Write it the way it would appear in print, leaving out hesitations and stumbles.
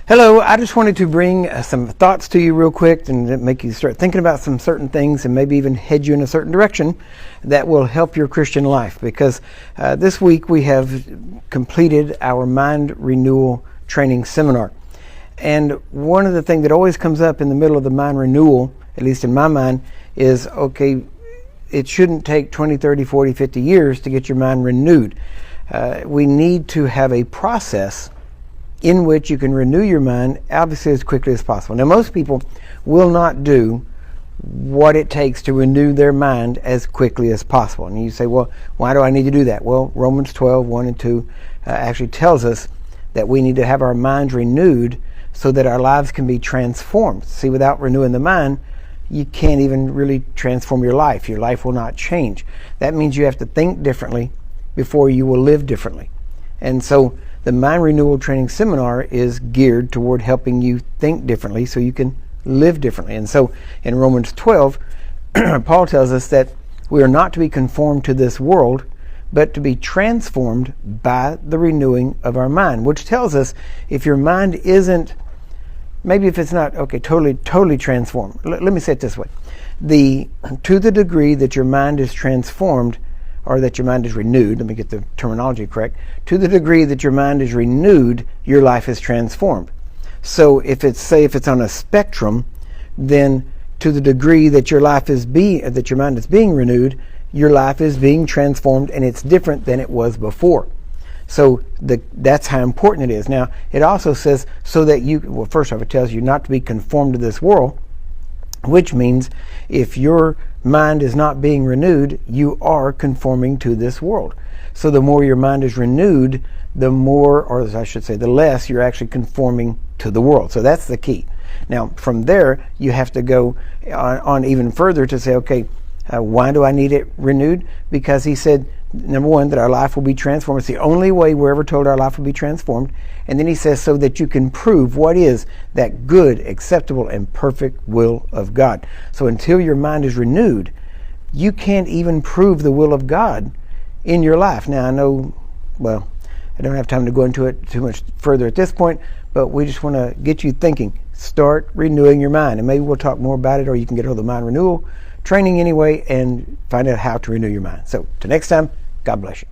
Hello, I just wanted to bring some thoughts to you real quick and make you start thinking about some certain things and maybe even head you in a certain direction that will help your Christian life. Because this week we have completed our Mind Renewal Training Seminar. And one of the things that always comes up in the middle of the mind renewal, at least in my mind, is, okay, it shouldn't take 20, 30, 40, 50 years to get your mind renewed. We need to have a process in which you can renew your mind, obviously, as quickly as possible. Now, most people will not do what it takes to renew their mind as quickly as possible. And you say, well, why do I need to do that? Well, Romans 12, 1 and 2 actually tells us that we need to have our minds renewed so that our lives can be transformed. See, without renewing the mind, you can't even really transform your life. Your life will not change. That means you have to think differently before you will live differently. And so the Mind Renewal Training Seminar is geared toward helping you think differently so you can live differently. And so in Romans 12, Paul tells us that we are not to be conformed to this world, but to be transformed by the renewing of our mind, which tells us if your mind isn't, maybe if it's not, totally transformed. Let me say it this way. To the degree that your mind is transformed, or that your mind is renewed, let me get the terminology correct, to the degree that your mind is renewed, your life is transformed. So if it's on a spectrum, then to the degree that your mind is being renewed, your life is being transformed, and it's different than it was before. So that's how important it is. Now, it also says so that first off, it tells you not to be conformed to this world, which means if your mind is not being renewed, you are conforming to this world. So the more your mind is renewed, the more, or as I should say, the less you're actually conforming to the world. So that's the key. Now, from there, you have to go on even further to say, okay, why do I need it renewed? Because he said, number one, that our life will be transformed. It's the only way we're ever told our life will be transformed. And then he says, so that you can prove what is that good, acceptable, and perfect will of God. So until your mind is renewed, you can't even prove the will of God in your life. Now, I know, well, I don't have time to go into it too much further at this point, but we just want to get you thinking. Start renewing your mind. And maybe we'll talk more about it, or you can get hold of the Mind Renewal Training anyway and find out how to renew your mind. So, till next time, God bless you.